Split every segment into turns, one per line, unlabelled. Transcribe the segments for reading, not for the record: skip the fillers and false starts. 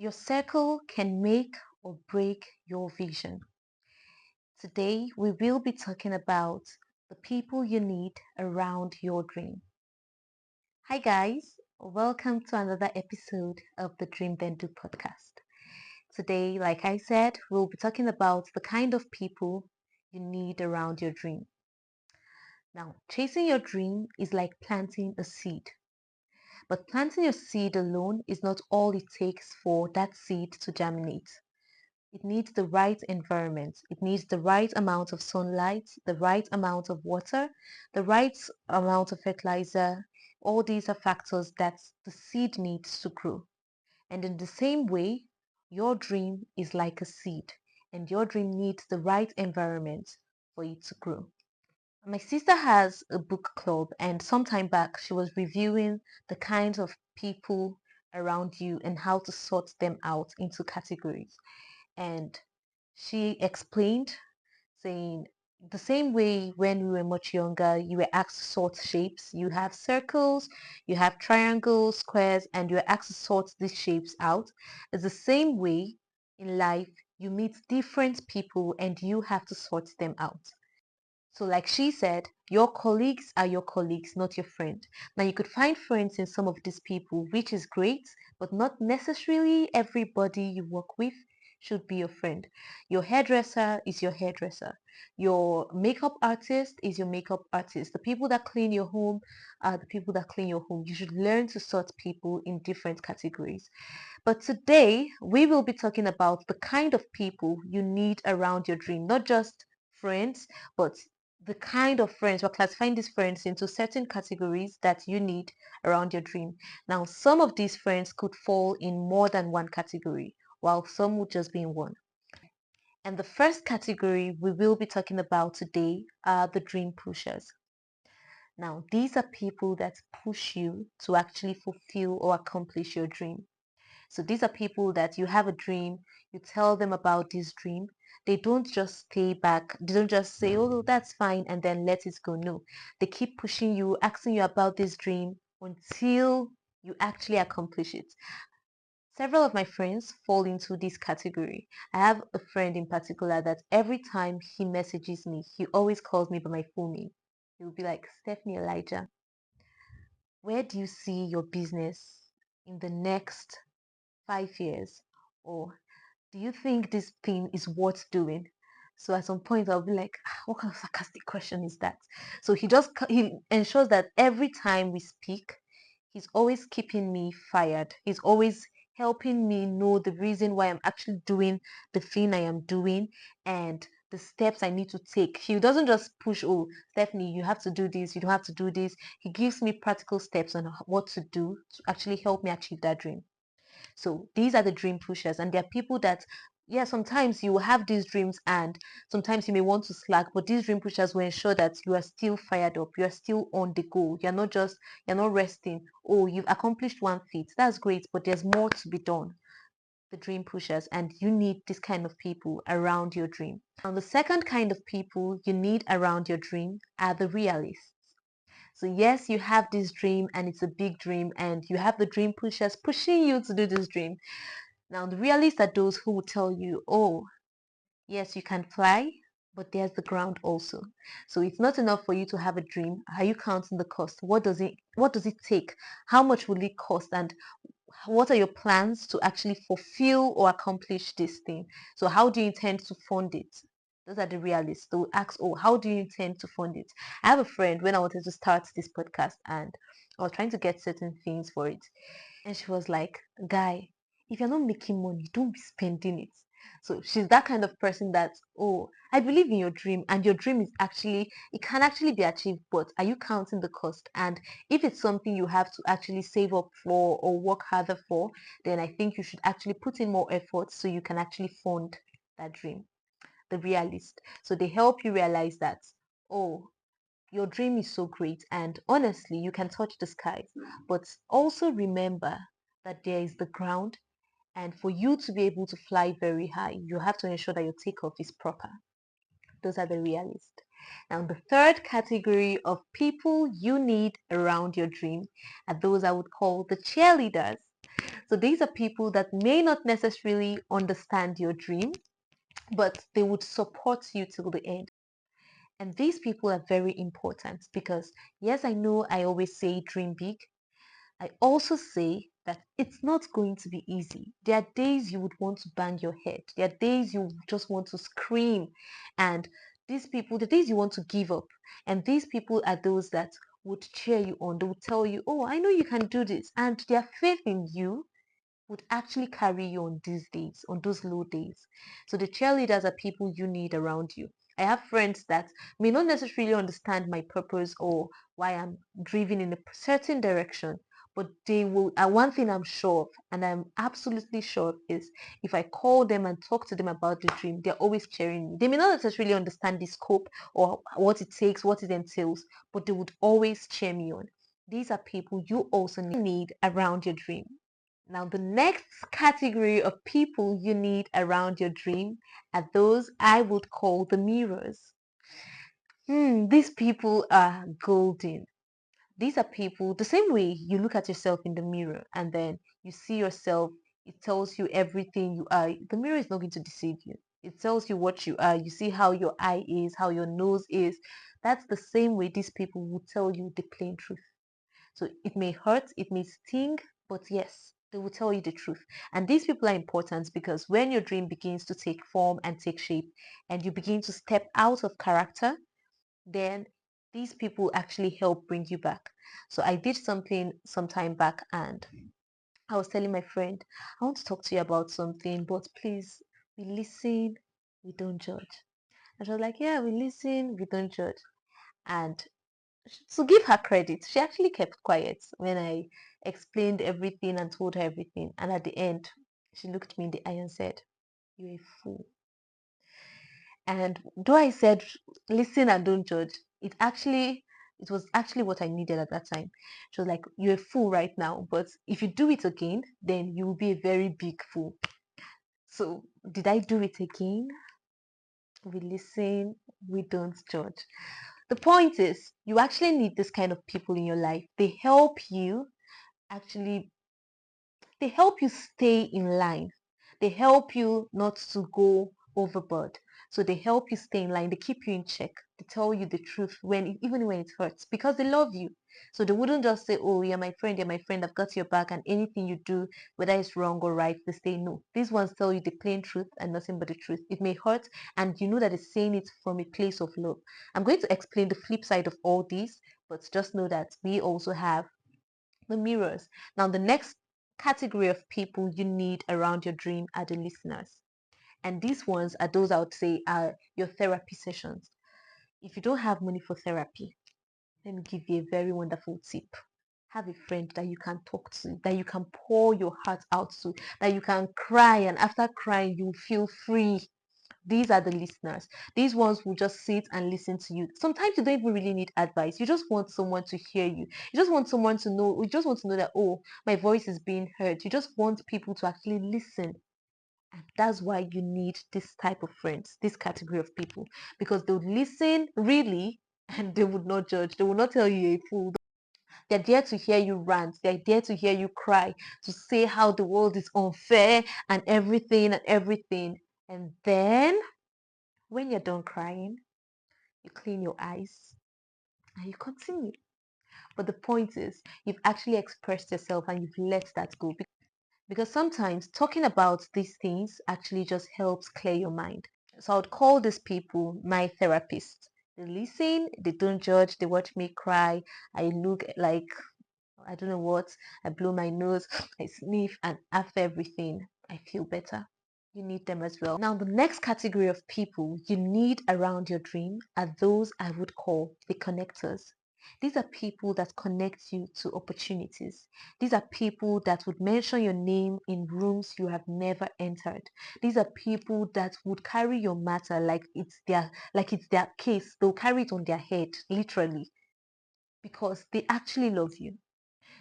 Your circle can make or break your vision. Today, we will be talking about the people you need around your dream. Hi, guys. Welcome to another episode of the Dream Then Do podcast. Today, like I said, we'll be talking about the kind of people you need around your dream. Now, chasing your dream is like planting a seed. But planting your seed alone is not all it takes for that seed to germinate. It needs the right environment. It needs the right amount of sunlight, the right amount of water, the right amount of fertilizer. All these are factors that the seed needs to grow. And in the same way, your dream is like a seed, and your dream needs the right environment for it to grow. My sister has a book club, and some time back she was reviewing the kinds of people around you and how to sort them out into categories. And she explained, saying the same way when we were much younger, you were asked to sort shapes. You have circles, you have triangles, squares, and you're asked to sort these shapes out. It's the same way in life, you meet different people and you have to sort them out. So like she said, your colleagues are your colleagues, not your friend. Now you could find friends in some of these people, which is great, but not necessarily everybody you work with should be your friend. Your hairdresser is your hairdresser. Your makeup artist is your makeup artist. The people that clean your home are the people that clean your home. You should learn to sort people in different categories. But today we will be talking about the kind of people you need around your dream, not just friends, but the kind of friends. We're classifying these friends into certain categories that you need around your dream. Now, some of these friends could fall in more than one category, while some would just be in one. And the first category we will be talking about today are the dream pushers. Now, these are people that push you to actually fulfill or accomplish your dream. So these are people that you have a dream, you tell them about this dream. They don't just stay back. They don't just say, oh, that's fine, and then let it go. No, they keep pushing you, asking you about this dream until you actually accomplish it. Several of my friends fall into this category. I have a friend in particular that every time he messages me, he always calls me by my full name. He'll be like, Stephanie Elijah, where do you see your business in the next 5 years? Or do you think this thing is worth doing? So at some point I'll be like, what kind of sarcastic question is that? So he ensures that every time we speak, he's always keeping me fired. He's always helping me know the reason why I'm actually doing the thing I am doing and the steps I need to take. He doesn't just push, oh, Stephanie, you have to do this, you don't have to do this. He gives me practical steps on what to do to actually help me achieve that dream. So these are the dream pushers, and they're people that, yeah, sometimes you will have these dreams and sometimes you may want to slack, but these dream pushers will ensure that you are still fired up, you are still on the go. You're not resting. Oh, you've accomplished one feat. That's great, but there's more to be done. The dream pushers, and you need this kind of people around your dream. And the second kind of people you need around your dream are the realists. So yes, you have this dream and it's a big dream and you have the dream pushers pushing you to do this dream. Now the realists are those who will tell you, oh, yes, you can fly, but there's the ground also. So it's not enough for you to have a dream. Are you counting the cost? What does it take? How much will it cost? And what are your plans to actually fulfill or accomplish this thing? So how do you intend to fund it? Those are the realists. They will ask, oh, how do you intend to fund it? I have a friend when I wanted to start this podcast and I was trying to get certain things for it. And she was like, guy, if you're not making money, don't be spending it. So she's that kind of person that, oh, I believe in your dream and your dream is actually, it can actually be achieved, but are you counting the cost? And if it's something you have to actually save up for or work harder for, then I think you should actually put in more effort so you can actually fund that dream. The realist. So they help you realize that, oh, your dream is so great and honestly, you can touch the skies. But also remember that there is the ground, and for you to be able to fly very high, you have to ensure that your takeoff is proper. Those are the realists. Now, the third category of people you need around your dream are those I would call the cheerleaders. So these are people that may not necessarily understand your dream, but they would support you till the end. And these people are very important because, yes, I know I always say dream big. I also say that it's not going to be easy. There are days you would want to bang your head. There are days you just want to scream. And these people, the days you want to give up. And these people are those that would cheer you on. They would tell you, oh, I know you can do this. And their faith in you would actually carry you on these days, on those low days. So the cheerleaders are people you need around you. I have friends that may not necessarily understand my purpose or why I'm driven in a certain direction, but they will. One thing I'm sure of, and I'm absolutely sure of, is if I call them and talk to them about the dream, they're always cheering me. They may not necessarily understand the scope or what it takes, what it entails, but they would always cheer me on. These are people you also need around your dream. Now, the next category of people you need around your dream are those I would call the mirrors. These people are golden. These are people, the same way you look at yourself in the mirror and then you see yourself, it tells you everything you are. The mirror is not going to deceive you. It tells you what you are. You see how your eye is, how your nose is. That's the same way these people will tell you the plain truth. So it may hurt, it may sting, but yes, they will tell you the truth. And these people are important because when your dream begins to take form and take shape and you begin to step out of character, then these people actually help bring you back. So I did something some time back and I was telling my friend, I want to talk to you about something, but please, we listen, we don't judge. And she was like, yeah, we listen, we don't judge. And to give her credit, she actually kept quiet when I explained everything and told her everything. And at the end, she looked me in the eye and said, you're a fool. And though I said, listen and don't judge, it was actually what I needed at that time. She was like, you're a fool right now, but if you do it again, then you will be a very big fool. So did I do it again? We listen, we don't judge. The point is, you actually need this kind of people in your life. Actually, they help you stay in line. They help you not to go overboard. So they help you stay in line. They keep you in check. They tell you the truth even when it hurts because they love you. So they wouldn't just say, "Oh, you're my friend. I've got your back," and anything you do, whether it's wrong or right, they say no. These ones tell you the plain truth and nothing but the truth. It may hurt, and you know that it's saying it from a place of love. I'm going to explain the flip side of all these, but just know that we also have the mirrors. Now, the next category of people you need around your dream are the listeners. And these ones are those I would say are your therapy sessions. If you don't have money for therapy, let me give you a very wonderful tip. Have a friend that you can talk to, that you can pour your heart out to, that you can cry, and after crying, you feel free. These are the listeners. These ones will just sit and listen to you. Sometimes you don't even really need advice. You just want someone to hear you. You just want someone to know. You just want to know that, oh, my voice is being heard. You just want people to actually listen. And that's why you need this type of friends, this category of people, because they would listen really and they would not judge. They will not tell you a fool. They're there to hear you rant. They're there to hear you cry, to say how the world is unfair and everything and everything. And then when you're done crying, you clean your eyes and you continue. But the point is, you've actually expressed yourself and you've let that go. Because sometimes talking about these things actually just helps clear your mind. So I would call these people my therapists. They listen, they don't judge, they watch me cry. I look like I don't know what, I blow my nose, I sniff, and after everything, I feel better. You need them as well. Now, the next category of people you need around your dream are those I would call the connectors. These are people that connect you to opportunities. These are people that would mention your name in rooms you have never entered. These are people that would carry your matter like it's their case. They'll carry it on their head, literally, because they actually love you.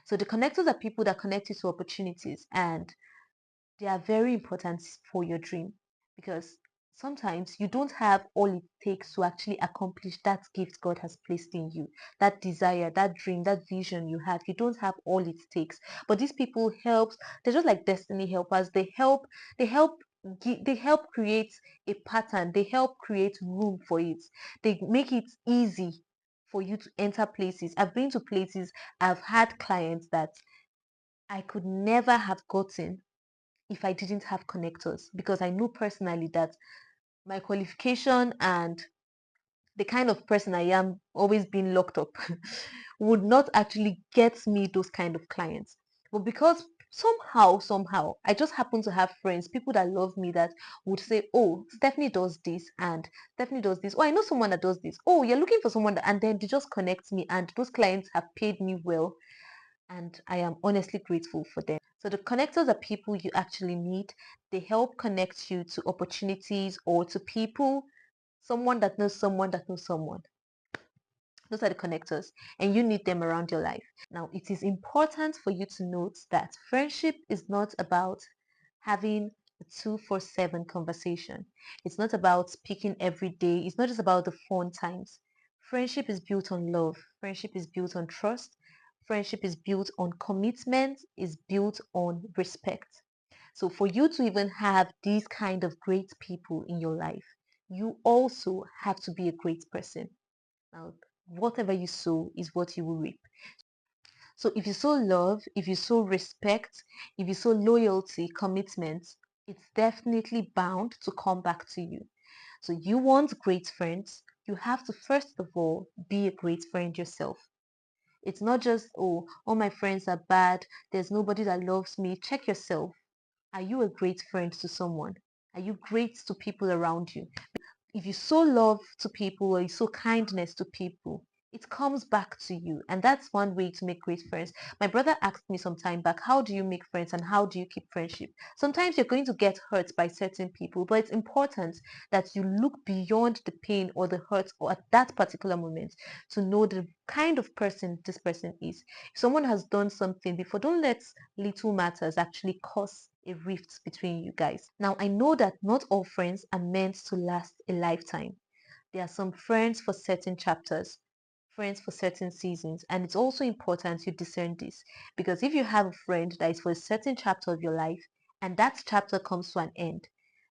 So the connectors are people that connect you to opportunities and they are very important for your dream because sometimes you don't have all it takes to actually accomplish that gift God has placed in you, that desire, that dream, that vision you have. You don't have all it takes. But these people helps, they're just like destiny helpers. They help they help create a pattern. They help create room for it. They make it easy for you to enter places. I've been to places, I've had clients that I could never have gotten if I didn't have connectors, because I knew personally that my qualification and the kind of person I am, always being locked up, would not actually get me those kind of clients. But because somehow, I just happen to have friends, people that love me, that would say, "Oh, Stephanie does this, and Stephanie does this. Oh, I know someone that does this. Oh, you're looking for someone that," and then they just connect me, and those clients have paid me well, and I am honestly grateful for them. So the connectors are people you actually need. They help connect you to opportunities or to people, someone that knows someone that knows someone. Those are the connectors, and you need them around your life. Now, it is important for you to note that friendship is not about having a 247 conversation. It's not about speaking every day. It's not just about the fun times. Friendship is built on love. Friendship is built on trust. Friendship is built on commitment, is built on respect. So for you to even have these kind of great people in your life, you also have to be a great person. Now, whatever you sow is what you will reap. So if you sow love, if you sow respect, if you sow loyalty, commitment, it's definitely bound to come back to you. So you want great friends, you have to first of all be a great friend yourself. It's not just, oh, all my friends are bad, there's nobody that loves me. Check yourself. Are you a great friend to someone? Are you great to people around you? If you sow love to people or you sow kindness to people, it comes back to you. And that's one way to make great friends. My brother asked me some time back, how do you make friends and how do you keep friendship? Sometimes you're going to get hurt by certain people, but it's important that you look beyond the pain or the hurt or at that particular moment to know the kind of person this person is. If someone has done something before, don't let little matters actually cause a rift between you guys. Now, I know that not all friends are meant to last a lifetime. There are some friends for certain chapters, friends for certain seasons, and it's also important you discern this, because if you have a friend that is for a certain chapter of your life and that chapter comes to an end,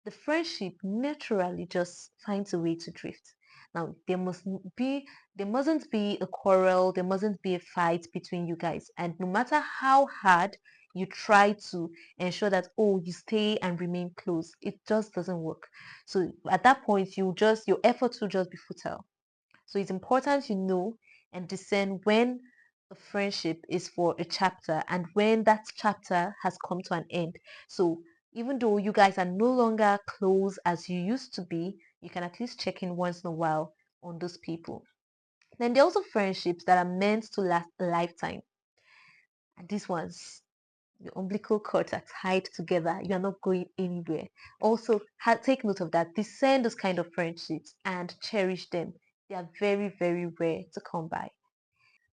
the friendship naturally just finds a way to drift. Now, there mustn't be a quarrel, there mustn't be a fight between you guys, and no matter how hard you try to ensure that, oh, you stay and remain close, it just doesn't work. So at that point, your efforts will just be futile. So it's important you know and discern when a friendship is for a chapter and when that chapter has come to an end. So even though you guys are no longer close as you used to be, you can at least check in once in a while on those people. Then there are also friendships that are meant to last a lifetime. And these ones, your umbilical cords are tied together. You are not going anywhere. Also, take note of that. Discern those kind of friendships and cherish them. They are very, very rare to come by.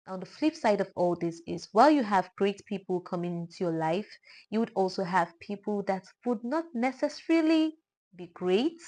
On the flip side of all this is, while you have great people coming into your life, you would also have people that would not necessarily be great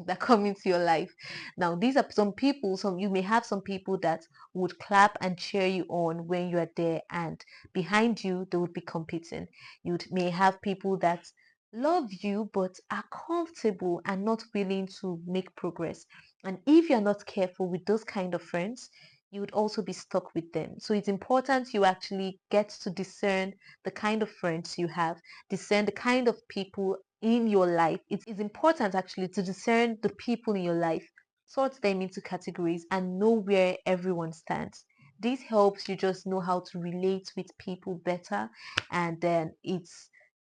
that come into your life. Now, these are some people, some you may have some people that would clap and cheer you on when you are there, and behind you they would be competing. You may have people that love you but are comfortable and not willing to make progress. And if you're not careful with those kind of friends, you would also be stuck with them. So it's important you actually get to discern the kind of friends you have, discern the kind of people in your life. It is important actually to discern the people in your life, sort them into categories, and know where everyone stands. This helps you just know how to relate with people better, and then it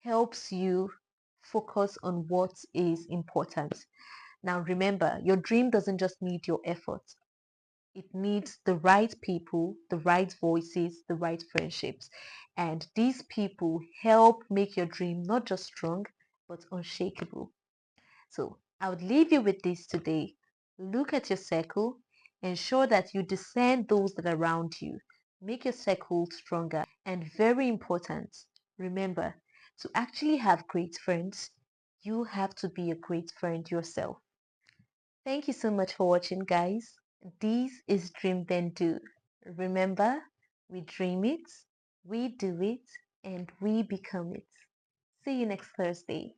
helps you focus on what is important. Now remember, your dream doesn't just need your effort. It needs the right people, the right voices, the right friendships. And these people help make your dream not just strong, but unshakable. So I would leave you with this today. Look at your circle, ensure that you discern those that are around you. Make your circle stronger. And very important, remember, to actually have great friends, You have to be a great friend yourself. Thank you so much for watching, guys. This is Dream Then Do. Remember, we dream it, we do it, and we become it. See you next Thursday.